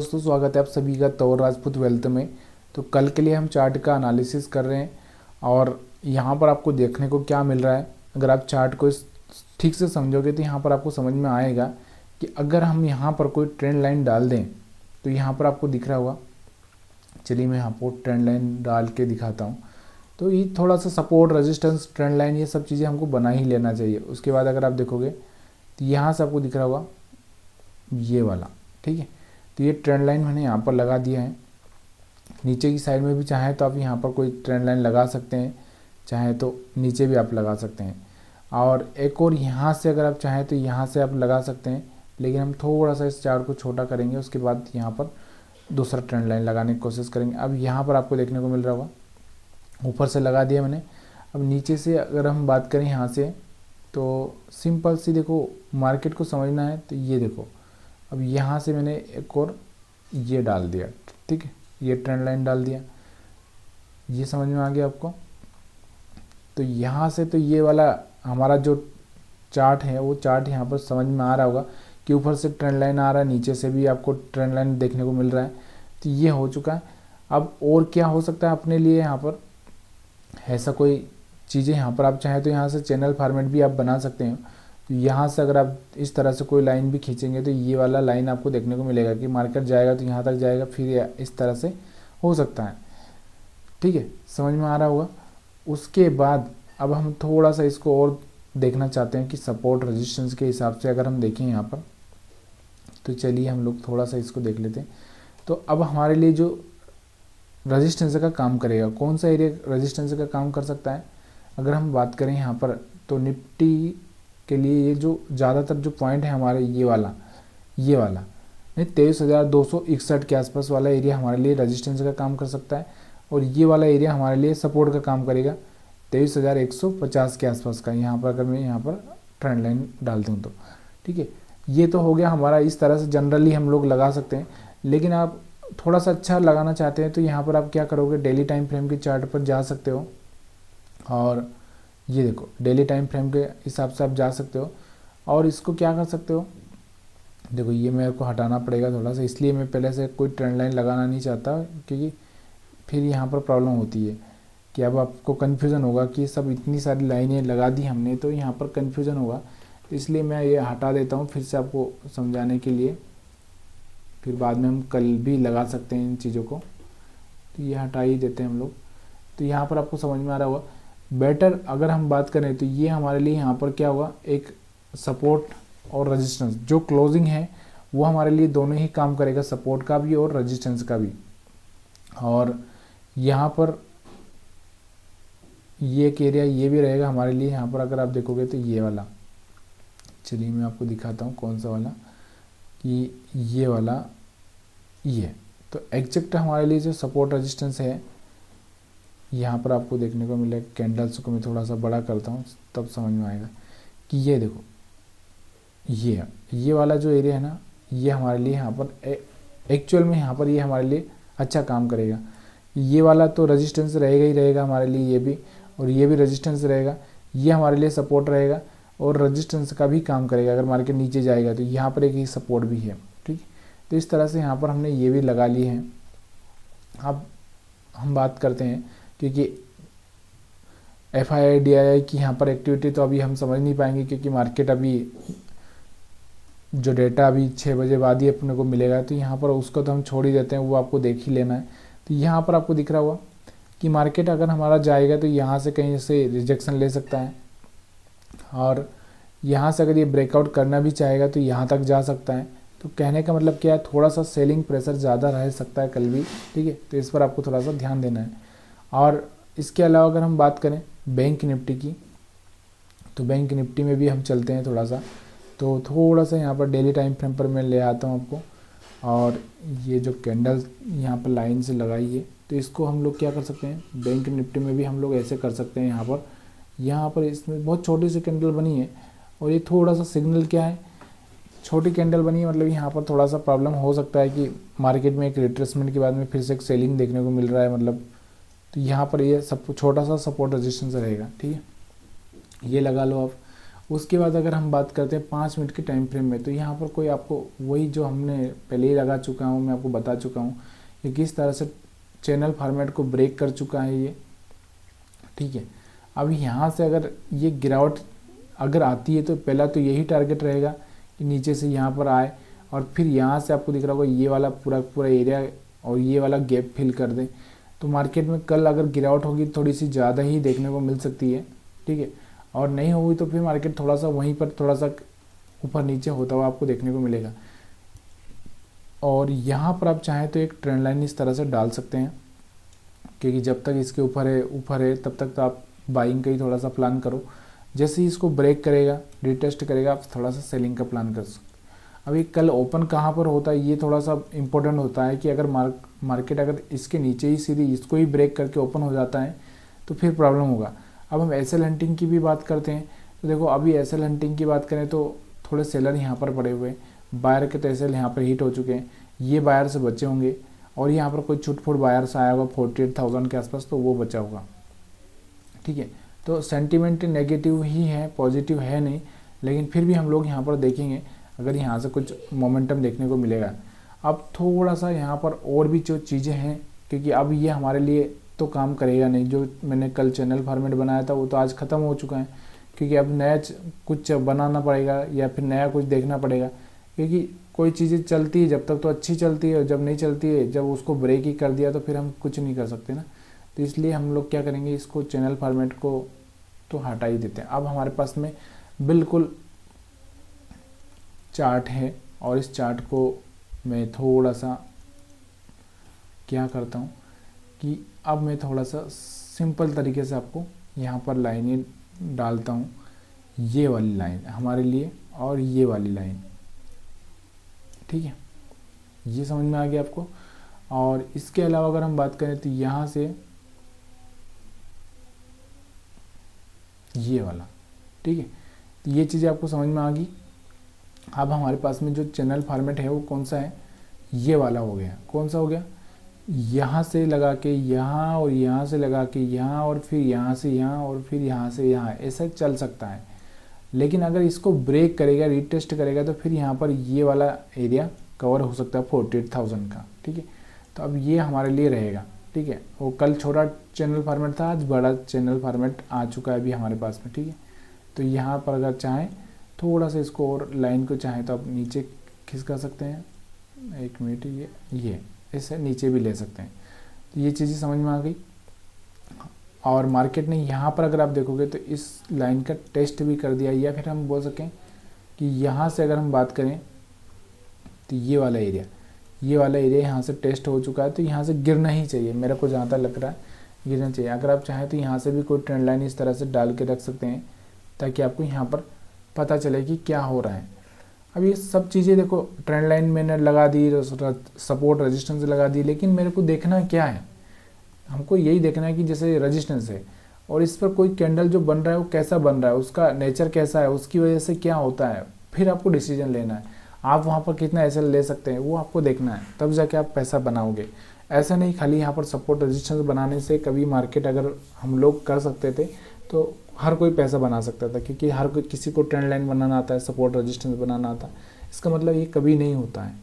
दोस्तों, स्वागत है आप सभी का तौर राजपूत वेल्थ में। तो कल के लिए हम चार्ट का एनालिसिस कर रहे हैं और यहाँ पर आपको देखने को क्या मिल रहा है। अगर आप चार्ट को ठीक से समझोगे तो यहाँ पर आपको समझ में आएगा कि अगर हम यहाँ पर कोई ट्रेंड लाइन डाल दें तो यहाँ पर आपको दिख रहा होगा। चलिए मैं यहाँ पर ट्रेंड लाइन डाल के दिखाता हूँ। तो ये थोड़ा सा सपोर्ट, रेजिस्टेंस, ट्रेंड लाइन, ये सब चीज़ें हमको बना ही लेना चाहिए। उसके बाद अगर आप देखोगे तो यहाँ से आपको दिख रहा होगा ये वाला, ठीक है। तो ये ट्रेंड लाइन मैंने यहाँ पर लगा दिया है। नीचे की साइड में भी चाहे तो आप यहाँ पर कोई ट्रेंड लाइन लगा सकते हैं, चाहे तो नीचे भी आप लगा सकते हैं। और एक और यहाँ से अगर आप चाहें तो यहाँ से आप लगा सकते हैं, लेकिन हम थोड़ा सा इस चार्ट को छोटा करेंगे। उसके बाद यहाँ पर दूसरा ट्रेंड लाइन लगाने की कोशिश करेंगे। अब यहाँ पर आपको देखने को मिल रहा होगा, ऊपर से लगा दिया मैंने। अब नीचे से अगर हम बात करें यहाँ से, तो सिंपल सी देखो, मार्केट को समझना है तो ये देखो, अब यहाँ से मैंने एक और ये डाल दिया, ठीक है, ये ट्रेंड लाइन डाल दिया। ये समझ में आ गया आपको। तो यहाँ से तो ये वाला हमारा जो चार्ट है वो चार्ट यहाँ पर समझ में आ रहा होगा कि ऊपर से ट्रेंड लाइन आ रहा है, नीचे से भी आपको ट्रेंड लाइन देखने को मिल रहा है। तो ये हो चुका है। अब और क्या हो सकता है अपने लिए, यहाँ पर ऐसा कोई चीज़ें यहाँ पर आप चाहें तो यहाँ से चैनल फॉर्मेट भी आप बना सकते हैं। तो यहाँ से अगर आप इस तरह से कोई लाइन भी खींचेंगे तो ये वाला लाइन आपको देखने को मिलेगा कि मार्केट जाएगा तो यहाँ तक जाएगा, फिर इस तरह से हो सकता है, ठीक है, समझ में आ रहा होगा। उसके बाद अब हम थोड़ा सा इसको और देखना चाहते हैं कि सपोर्ट रेजिस्टेंस के हिसाब से अगर हम देखें यहाँ पर, तो चलिए हम लोग थोड़ा सा इसको देख लेते हैं। तो अब हमारे लिए जो रेजिस्टेंस का काम करेगा, कौन सा एरिया रेजिस्टेंस का काम कर सकता है, अगर हम बात करें यहाँ पर, तो निफ्टी के लिए ये जो ज़्यादातर जो पॉइंट है हमारे ये वाला नहीं, 23,261 के आसपास वाला एरिया हमारे लिए रेजिस्टेंस का काम कर सकता है। और ये वाला एरिया हमारे लिए सपोर्ट का काम करेगा 23,150 के आसपास का। यहाँ पर अगर मैं यहाँ पर ट्रेंड लाइन डाल दूँ तो ठीक है। ये तो हो गया हमारा, इस तरह से जनरली हम लोग लगा सकते हैं। लेकिन आप थोड़ा सा अच्छा लगाना चाहते हैं तो यहाँ पर आप क्या करोगे, डेली टाइम फ्रेम के चार्ट पर जा सकते हो और ये देखो डेली टाइम फ्रेम के हिसाब से आप जा सकते हो। और इसको क्या कर सकते हो, देखो ये मेरे को हटाना पड़ेगा थोड़ा सा, इसलिए मैं पहले से कोई ट्रेंड लाइन लगाना नहीं चाहता, क्योंकि फिर यहाँ पर प्रॉब्लम होती है कि अब आपको कन्फ्यूज़न होगा कि सब इतनी सारी लाइनें लगा दी हमने तो यहाँ पर कन्फ्यूज़न होगा। इसलिए मैं ये हटा देता हूँ फिर से आपको समझाने के लिए, फिर बाद में हम कल भी लगा सकते हैं इन चीज़ों को। तो ये हटा ही देते हैं हम लोग। तो यहाँ पर आपको समझ में आ रहा होगा। बेटर अगर हम बात करें तो ये हमारे लिए यहाँ पर क्या होगा, एक सपोर्ट और रेजिस्टेंस, जो क्लोजिंग है वो हमारे लिए दोनों ही काम करेगा, सपोर्ट का भी और रेजिस्टेंस का भी। और यहाँ पर ये एक एरिया ये भी रहेगा हमारे लिए। यहाँ पर अगर आप देखोगे तो ये वाला, चलिए मैं आपको दिखाता हूँ कौन सा वाला, कि ये वाला, ये तो एग्जैक्ट हमारे लिए जो सपोर्ट रेजिस्टेंस है यहाँ पर आपको देखने को मिलेगा। कैंडल्स को मैं थोड़ा सा बड़ा करता हूँ तब समझ में आएगा कि ये देखो, ये वाला जो एरिया है ना, ये हमारे लिए यहाँ पर एक्चुअल में यहाँ पर ये हमारे लिए अच्छा काम करेगा। ये वाला तो रेजिस्टेंस रहेगा ही रहेगा हमारे लिए, ये भी, और ये भी रेजिस्टेंस रहेगा। ये हमारे लिए सपोर्ट रहेगा और रेजिस्टेंस का भी काम करेगा। अगर मार्केट नीचे जाएगा तो यहाँ पर एक ही सपोर्ट भी है, ठीक। तो इस तरह से यहाँ पर हमने ये भी लगा लिए हैं। अब हम बात करते हैं, क्योंकि FII की यहाँ पर एक्टिविटी तो अभी हम समझ नहीं पाएंगे, क्योंकि मार्केट अभी जो डेटा अभी 6 बजे बाद ही अपने को मिलेगा, तो यहाँ पर उसको तो हम छोड़ ही देते हैं, वो आपको देख ही लेना है। तो यहाँ पर आपको दिख रहा होगा कि मार्केट अगर हमारा जाएगा तो यहाँ से कहीं से रिजेक्शन ले सकता है, और यहाँ से अगर ये ब्रेकआउट करना भी चाहेगा तो यहाँ तक जा सकता है। तो कहने का मतलब क्या है, थोड़ा सा सेलिंग प्रेशर ज़्यादा रह सकता है कल भी, ठीक है। तो इस पर आपको थोड़ा सा ध्यान देना है। और इसके अलावा अगर हम बात करें बैंक निफ्टी की, तो बैंक निफ्टी में भी हम चलते हैं थोड़ा सा। तो थोड़ा सा यहाँ पर डेली टाइम फ्रेम पर मैं ले आता हूँ आपको, और ये जो कैंडल यहाँ पर लाइन से लगाई है, तो इसको हम लोग क्या कर सकते हैं, बैंक निफ्टी में भी हम लोग ऐसे कर सकते हैं। यहाँ पर इसमें बहुत छोटी सी कैंडल बनी है, और ये थोड़ा सा सिग्नल क्या है, छोटी कैंडल बनी है, मतलब यहाँ पर थोड़ा सा प्रॉब्लम हो सकता है कि मार्केट में एक रिट्रेसमेंट के बाद में फिर से एक सेलिंग देखने को मिल रहा है, मतलब। तो यहाँ पर ये सब छोटा सा सपोर्ट रेजिस्टेंस रहेगा, ठीक है, ये लगा लो आप। उसके बाद अगर हम बात करते हैं 5 मिनट के टाइम फ्रेम में, तो यहाँ पर कोई आपको वही जो हमने पहले ही लगा चुका हूँ, मैं आपको बता चुका हूँ कि किस तरह से चैनल फॉर्मेट को ब्रेक कर चुका है ये, ठीक है। अब यहाँ से अगर ये गिरावट अगर आती है तो पहला तो यही टारगेट रहेगा कि नीचे से यहाँ पर आए और फिर यहाँ से आपको दिख रहा होगा ये वाला पूरा पूरा एरिया और ये वाला गैप फिल कर दे। तो मार्केट में कल अगर गिरावट होगी थोड़ी सी ज़्यादा ही देखने को मिल सकती है, ठीक है। और नहीं होगी तो फिर मार्केट थोड़ा सा वहीं पर थोड़ा सा ऊपर नीचे होता हुआ आपको देखने को मिलेगा। और यहाँ पर आप चाहें तो एक ट्रेंड लाइन इस तरह से डाल सकते हैं, क्योंकि जब तक इसके ऊपर है तब तक तो आप बाइंग का ही थोड़ा सा प्लान करो। जैसे ही इसको ब्रेक करेगा, रिटेस्ट करेगा, आप थोड़ा सा सेलिंग का प्लान कर सकते। अभी कल ओपन कहाँ पर होता है ये थोड़ा सा इम्पोर्टेंट होता है कि अगर मार्केट अगर इसके नीचे ही सीधी इसको ही ब्रेक करके ओपन हो जाता है तो फिर प्रॉब्लम होगा। अब हम एसएल हंटिंग की भी बात करते हैं, तो देखो अभी एसएल हंटिंग की बात करें तो थोड़े सेलर यहाँ पर पड़े हुए हैं, बायर के तो एसएल यहाँ पर हिट हो चुके हैं, ये बायर से बचे होंगे और यहाँ पर कोई छुटफुट बायर से आया होगा 48,000 के आसपास, तो वो बचा होगा, ठीक है। तो सेंटीमेंट नेगेटिव ही है, पॉजिटिव है नहीं, लेकिन फिर भी हम लोग यहाँ पर देखेंगे अगर यहाँ से कुछ मोमेंटम देखने को मिलेगा। अब थोड़ा सा यहाँ पर और भी जो चीज़ें हैं, क्योंकि अब ये हमारे लिए तो काम करेगा नहीं, जो मैंने कल चैनल फॉर्मेट बनाया था वो तो आज ख़त्म हो चुका है, क्योंकि अब नया कुछ बनाना पड़ेगा या फिर नया कुछ देखना पड़ेगा। क्योंकि कोई चीज़ें चलती है जब तक तो अच्छी चलती है, और जब नहीं चलती है, जब उसको ब्रेक ही कर दिया तो फिर हम कुछ नहीं कर सकते ना। तो इसलिए हम लोग क्या करेंगे, इसको चैनल फॉर्मेट को तो हटा ही देते हैं। अब हमारे पास में बिल्कुल चार्ट है और इस चार्ट को मैं थोड़ा सा क्या करता हूँ कि अब मैं थोड़ा सा सिंपल तरीके से आपको यहाँ पर लाइनें डालता हूँ, ये वाली लाइन हमारे लिए और ये वाली लाइन, ठीक है, ये समझ में आ गया आपको। और इसके अलावा अगर हम बात करें तो यहाँ से ये वाला, ठीक है, तो ये चीज़ें आपको समझ में आ गई। अब हमारे पास में जो चैनल फॉर्मेट है वो कौन सा है, ये वाला हो गया। कौन सा हो गया, यहाँ से लगा के यहाँ और यहाँ से लगा के यहाँ और फिर यहाँ से यहाँ और फिर यहाँ से यहाँ, ऐसा चल सकता है। लेकिन अगर इसको ब्रेक करेगा, रीटेस्ट करेगा, तो फिर यहाँ पर ये वाला एरिया कवर हो सकता है 48,000 का, ठीक है। तो अब ये हमारे लिए रहेगा, ठीक है। वो कल छोटा चैनल फॉर्मेट था, आज बड़ा चैनल फॉर्मेट आ चुका है अभी हमारे पास में, ठीक है। तो यहाँ पर अगर चाहें थोड़ा सा इसको और लाइन को चाहें तो आप नीचे खिसका सकते हैं, 1 मिनट, ये ऐसे नीचे भी ले सकते हैं। तो ये चीज़ें समझ में आ गई। और मार्केट ने यहाँ पर अगर आप देखोगे तो इस लाइन का टेस्ट भी कर दिया, या फिर हम बोल सकें कि यहाँ से अगर हम बात करें तो ये वाला एरिया यहाँ से टेस्ट हो चुका है, तो यहाँ से गिरना ही चाहिए, मेरे को जहाँ तक लग रहा है गिरना चाहिए। अगर आप चाहें तो यहाँ से भी कोई ट्रेंड लाइन इस तरह से डाल के रख सकते हैं, ताकि आपको यहाँ पर पता चले कि क्या हो रहा है। अब ये सब चीज़ें देखो, ट्रेंड लाइन मैंने लगा दी, सपोर्ट रेजिस्टेंस लगा दी, लेकिन मेरे को देखना क्या है, हमको यही देखना है कि जैसे रेजिस्टेंस है और इस पर कोई कैंडल जो बन रहा है वो कैसा बन रहा है, उसका नेचर कैसा है, उसकी वजह से क्या होता है, फिर आपको डिसीजन लेना है। आप वहाँ पर कितना एसएल ले सकते हैं वो आपको देखना है, तब जाके आप पैसा बनाओगे। ऐसा नहीं खाली यहाँ पर सपोर्ट रेजिस्टेंस बनाने से कभी मार्केट अगर हम लोग कर सकते थे तो हर कोई पैसा बना सकता था, क्योंकि हर कोई किसी को ट्रेंड लाइन बनाना आता है, सपोर्ट रेजिस्टेंस बनाना आता है। इसका मतलब ये कभी नहीं होता है।